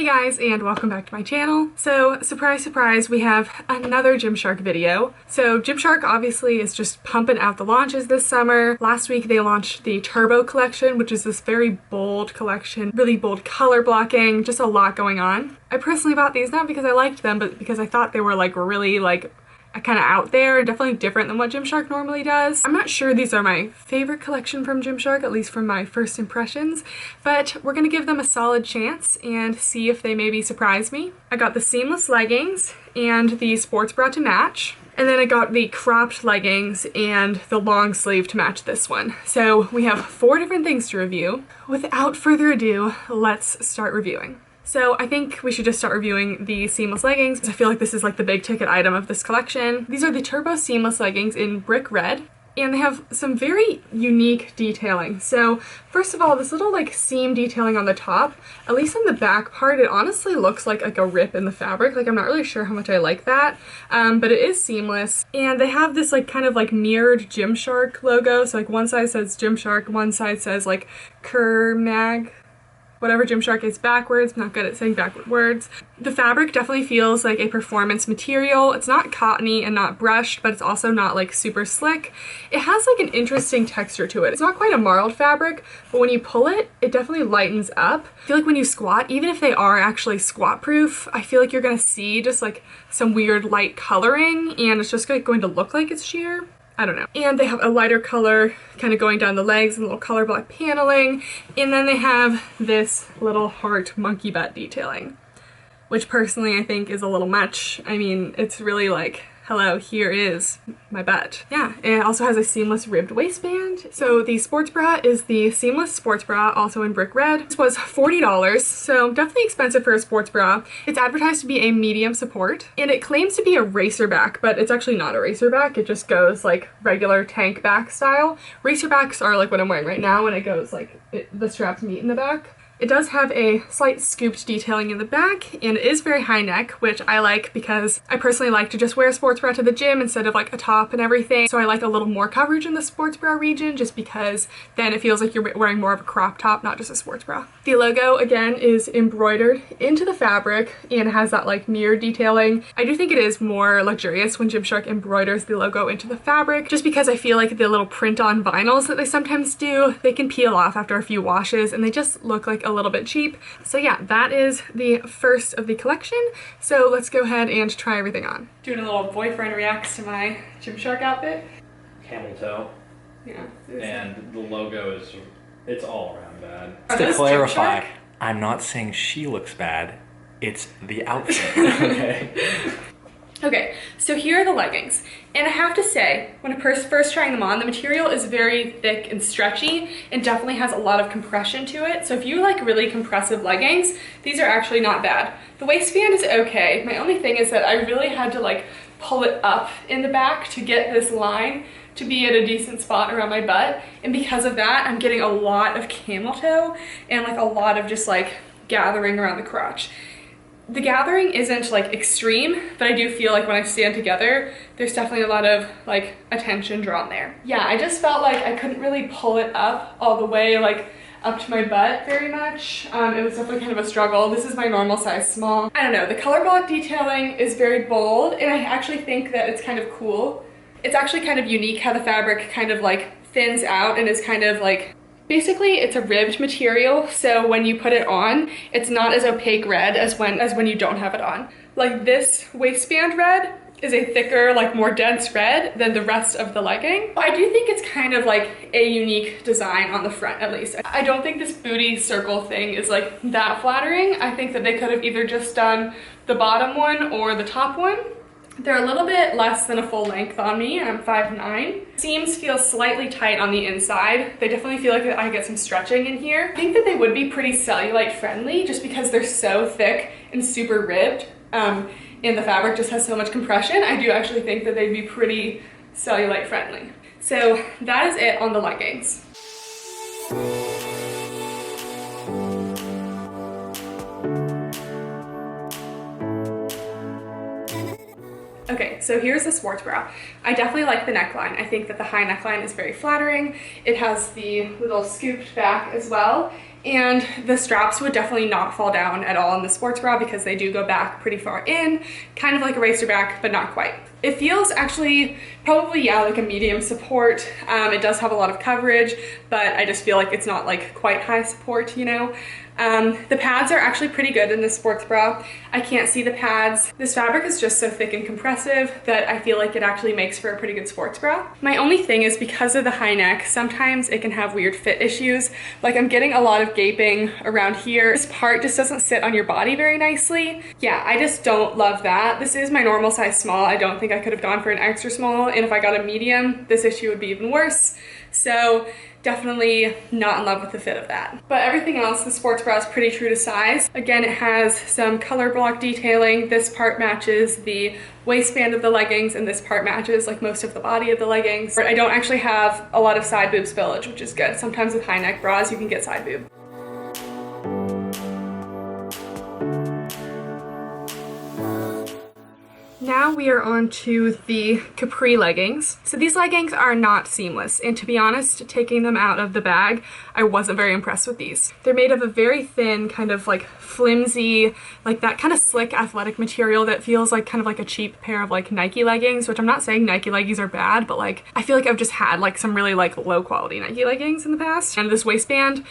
guys, and welcome back to my channel. So surprise surprise, we have another Gymshark video. So Gymshark obviously is just pumping out the launches this summer. Last week they launched the Turbo collection, which is this very bold collection, really bold color blocking, just a lot going on. I personally bought these not because I liked them, but because I thought they were really kind of out there and definitely different than what Gymshark normally does. I'm not sure these are my favorite collection from Gymshark, at least from my first impressions, but we're gonna give them a solid chance and see if they maybe surprise me. I got the seamless leggings and the sports bra to match, and then I got the cropped leggings and the long sleeve to match this one. So we have 4 different things to review. Without further ado, let's start reviewing. So I think we should just start reviewing the seamless leggings because I feel like this is like the big ticket item of this collection. These are the Turbo seamless leggings in brick red, and they have some very unique detailing. So first of all, this little seam detailing on the top, at least on the back part, it honestly looks like a rip in the fabric. I'm not really sure how much I like that, but it is seamless. And they have this kind of mirrored Gymshark logo. So one side says Gymshark, one side says Kermag. Whatever Gymshark is backwards. I'm not good at saying backward words. The fabric definitely feels like a performance material. It's not cottony and not brushed, but it's also not super slick. It has an interesting texture to it. It's not quite a marled fabric, but when you pull it, it definitely lightens up. I feel like when you squat, even if they are actually squat proof, I feel like you're gonna see just some weird light coloring and it's just going to look like it's sheer. I don't know. And they have a lighter color kind of going down the legs and a little color block paneling. And then they have this little heart monkey butt detailing, which personally I think is a little much. I mean, it's really hello, here is my butt. Yeah, it also has a seamless ribbed waistband. So the sports bra is the seamless sports bra, also in brick red. This was $40, so definitely expensive for a sports bra. It's advertised to be a medium support, and it claims to be a racer back, but it's actually not a racer back. It just goes regular tank back style. Racer backs are what I'm wearing right now, when it goes the straps meet in the back. It does have a slight scooped detailing in the back, and it is very high neck, which I like because I personally like to just wear a sports bra to the gym instead of a top and everything. So I like a little more coverage in the sports bra region just because then it feels like you're wearing more of a crop top, not just a sports bra. The logo, again, is embroidered into the fabric and has that mirror detailing. I do think it is more luxurious when Gymshark embroiders the logo into the fabric, just because I feel like the little print on vinyls that they sometimes do, they can peel off after a few washes and they just look a little bit cheap. So yeah, that is the first of the collection. So let's go ahead and try everything on. Doing a little boyfriend reacts to my Gymshark outfit. Camel toe. Yeah. And the logo it's all around bad. Just to clarify, I'm not saying she looks bad, it's the outfit. Okay. Okay, so here are the leggings, and I have to say, when a person first trying them on, the material is very thick and stretchy and definitely has a lot of compression to it. So if you like really compressive leggings, these are actually not bad. The waistband is okay. My only thing is that I really had to pull it up in the back to get this line to be at a decent spot around my butt, and because of that, I'm getting a lot of camel toe and a lot of just gathering around the crotch. The gathering isn't extreme, but I do feel when I stand together, there's definitely a lot of attention drawn there. Yeah, I just felt I couldn't really pull it up all the way up to my butt very much. It was definitely kind of a struggle. This is my normal size small. I don't know, the color block detailing is very bold, and I actually think that it's kind of cool. It's actually kind of unique how the fabric kind of thins out and is kind of basically, it's a ribbed material, so when you put it on, it's not as opaque red as when you don't have it on. This waistband red is a thicker, more dense red than the rest of the legging. I do think it's kind of a unique design on the front, at least. I don't think this booty circle thing is that flattering. I think that they could have either just done the bottom one or the top one. They're a little bit less than a full length on me. I'm 5'9". Seams feel slightly tight on the inside. They definitely feel like I get some stretching in here. I think that they would be pretty cellulite friendly just because they're so thick and super ribbed, and the fabric just has so much compression. I do actually think that they'd be pretty cellulite friendly. So that is it on the leggings. Okay, so here's the sports bra. I definitely like the neckline. I think that the high neckline is very flattering. It has the little scooped back as well, And the straps would definitely not fall down at all in the sports bra because they do go back pretty far in, kind of like a racer back, but not quite. It feels actually probably, yeah, like a medium support. It does have a lot of coverage, but I just feel like it's not like quite high support, you know? The pads are actually pretty good in this sports bra. I can't see the pads. This fabric is just so thick and compressive that I feel like it actually makes for a pretty good sports bra. My only thing is because of the high neck, sometimes it can have weird fit issues. Like I'm getting a lot of gaping around here. This part just doesn't sit on your body very nicely. Yeah, I just don't love that. This is my normal size small. I don't think I could have gone for an extra small, and if I got a medium, this issue would be even worse. So definitely not in love with the fit of that. But everything else, the sports bra is pretty true to size. Again, it has some color block detailing. This part matches the waistband of the leggings, and this part matches like most of the body of the leggings. I don't actually have a lot of side boob spillage, which is good. Sometimes with high neck bras, you can get side boob. Now we are on to the CAPRI leggings. So these leggings are not seamless, and to be honest, taking them out of the bag, I wasn't very impressed with these. They're made of a very thin, kind of like flimsy, like that kind of slick athletic material that feels like kind of like a cheap pair of like Nike leggings, which I'm not saying Nike leggings are bad, but like I feel like I've just had like some really like low quality Nike leggings in the past. And this waistband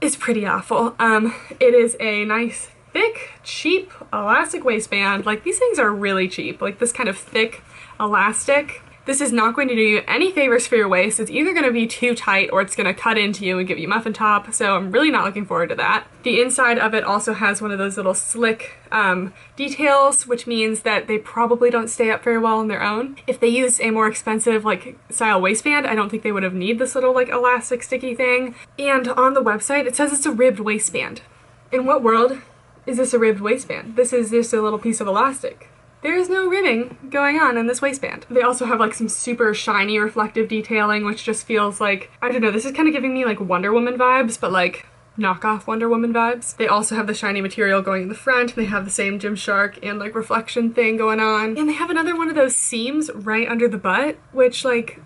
is pretty awful. It is a nice thick, cheap elastic waistband. Like these things are really cheap, like this kind of thick elastic. This is not going to do you any favors for your waist. It's either going to be too tight or it's going to cut into you and give you muffin top, so I'm really not looking forward to that. The inside of it also has one of those little slick details, which means that they probably don't stay up very well on their own. If they used a more expensive like style waistband, I don't think they would have need this little like elastic sticky thing. And on the website it says it's a ribbed waistband. In what world is this a ribbed waistband? This is just a little piece of elastic. There is no ribbing going on in this waistband. They also have like some super shiny reflective detailing, which just feels like, I don't know, this is kind of giving me like Wonder Woman vibes, but like knockoff Wonder Woman vibes. They also have the shiny material going in the front. They have the same Gymshark and like reflection thing going on. And they have another one of those seams right under the butt, which like,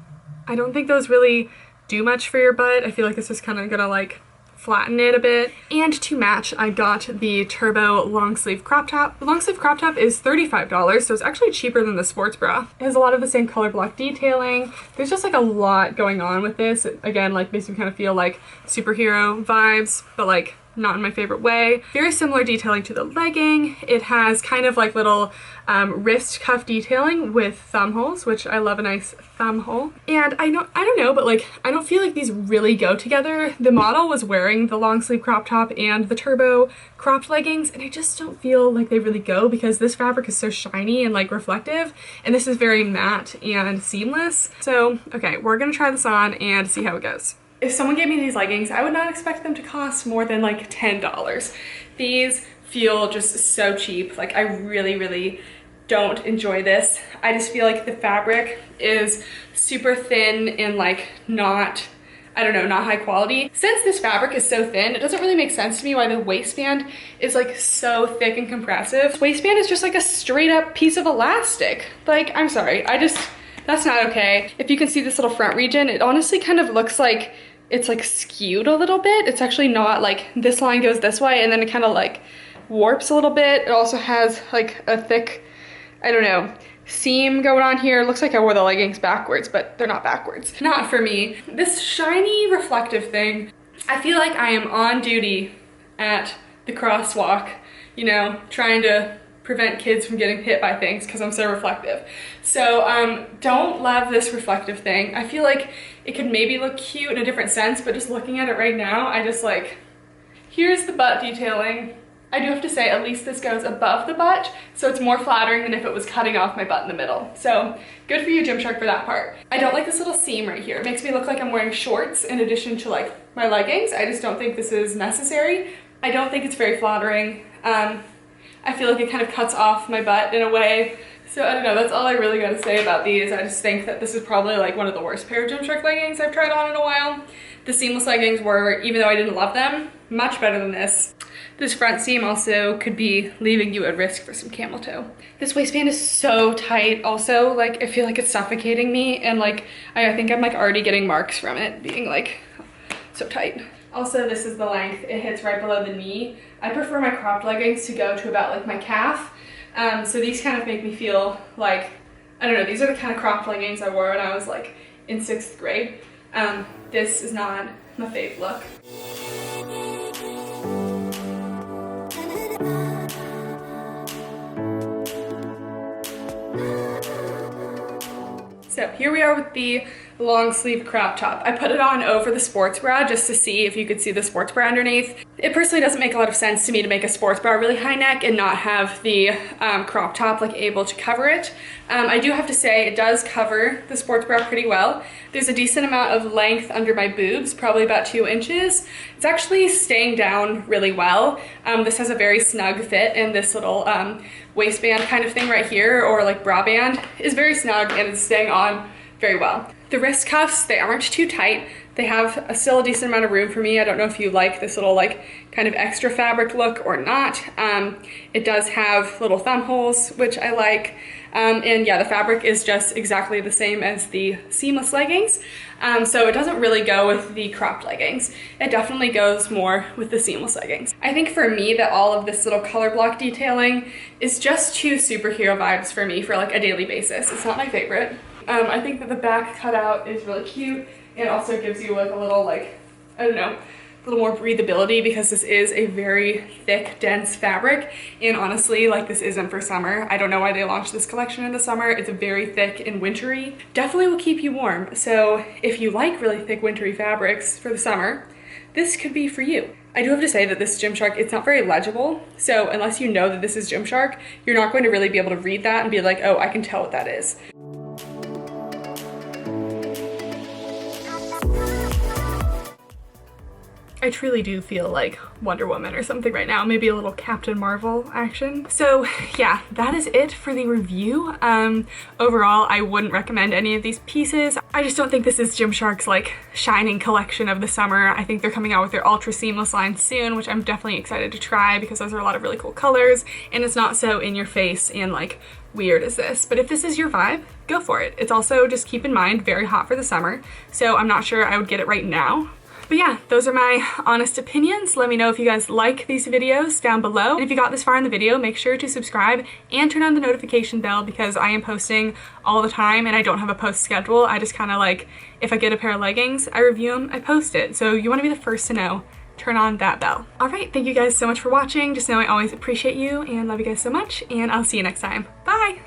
I don't think those really do much for your butt. I feel like this is kind of gonna like flatten it a bit. And to match, I got the Turbo long sleeve crop top. The long sleeve crop top is $35, so it's actually cheaper than the sports bra. It has a lot of the same color block detailing. There's just like a lot going on with this. It, again, like makes me kind of feel like superhero vibes, but like not in my favorite way. Very similar detailing to the legging. It has kind of like little wrist cuff detailing with thumb holes, which I love a nice thumb hole. And I don't know, but like I don't feel like these really go together. The model was wearing the long sleeve crop top and the turbo cropped leggings, and I just don't feel like they really go because this fabric is so shiny and like reflective, and this is very matte and seamless. So okay, we're gonna try this on and see how it goes. If someone gave me these leggings, I would not expect them to cost more than like $10. These feel just so cheap. Like I really don't enjoy this. I just feel like the fabric is super thin and like not, I don't know, not high quality. Since this fabric is so thin, it doesn't really make sense to me why the waistband is like so thick and compressive. This waistband is just like a straight up piece of elastic. Like, I'm sorry, that's not okay. If you can see this little front region, it honestly kind of looks like it's like skewed a little bit. It's actually not, like this line goes this way and then it kind of like warps a little bit. It also has like a thick, I don't know, seam going on here. It looks like I wore the leggings backwards, but they're not backwards. Not for me. This shiny reflective thing, I feel like I am on duty at the crosswalk, you know, trying to prevent kids from getting hit by things because I'm so reflective. So don't love this reflective thing. I feel like it could maybe look cute in a different sense, but just looking at it right now, I just like, here's the butt detailing. I do have to say, at least this goes above the butt, so it's more flattering than if it was cutting off my butt in the middle. So good for you, Gymshark, for that part. I don't like this little seam right here. It makes me look like I'm wearing shorts in addition to like my leggings. I just don't think this is necessary. I don't think it's very flattering. I feel like it kind of cuts off my butt in a way. So I don't know, that's all I really gotta say about these. I just think that this is probably like one of the worst pair of Gymshark leggings I've tried on in a while. The seamless leggings were, even though I didn't love them, much better than this. This front seam also could be leaving you at risk for some camel toe. This waistband is so tight also, like I feel like it's suffocating me, and like I think I'm like already getting marks from it being like so tight. Also, this is the length. It hits right below the knee. I prefer my cropped leggings to go to about like my calf. So these kind of make me feel like, I don't know, these are the kind of cropped leggings I wore when I was like in 6th grade. This is not my fave look. So here we are with the long sleeve crop top. I put it on over the sports bra just to see if you could see the sports bra underneath. It personally doesn't make a lot of sense to me to make a sports bra really high neck and not have the crop top like able to cover it. I do have to say it does cover the sports bra pretty well. There's a decent amount of length under my boobs, probably about 2 inches. It's actually staying down really well. This has a very snug fit, and this little waistband kind of thing right here, or like bra band, is very snug and it's staying on very well. The wrist cuffs, they aren't too tight. They have still a decent amount of room for me. I don't know if you like this little like kind of extra fabric look or not. It does have little thumb holes, which I like. And yeah, the fabric is just exactly the same as the seamless leggings. So it doesn't really go with the cropped leggings. It definitely goes more with the seamless leggings. I think for me that all of this little color block detailing is just too superhero vibes for me for like a daily basis. It's not my favorite. I think that the back cutout is really cute. It also gives you like a little like, I don't know, a little more breathability because this is a very thick, dense fabric. And honestly, like this isn't for summer. I don't know why they launched this collection in the summer. It's very thick and wintry. Definitely will keep you warm. So if you like really thick wintry fabrics for the summer, this could be for you. I do have to say that this Gymshark, it's not very legible. So unless you know that this is Gymshark, you're not going to really be able to read that and be like, oh, I can tell what that is. I truly do feel like Wonder Woman or something right now, maybe a little Captain Marvel action. So yeah, that is it for the review. Overall, I wouldn't recommend any of these pieces. I just don't think this is Gymshark's like shining collection of the summer. I think they're coming out with their ultra seamless line soon, which I'm definitely excited to try because those are a lot of really cool colors and it's not so in your face and like weird as this. But if this is your vibe, go for it. It's also, just keep in mind, very hot for the summer. So I'm not sure I would get it right now. But yeah, those are my honest opinions. Let me know if you guys like these videos down below. And if you got this far in the video, make sure to subscribe and turn on the notification bell because I am posting all the time and I don't have a post schedule. I just kind of like, if I get a pair of leggings, I review them, I post it. So you want to be the first to know, turn on that bell. All right, thank you guys so much for watching. Just know I always appreciate you and love you guys so much, and I'll see you next time. Bye!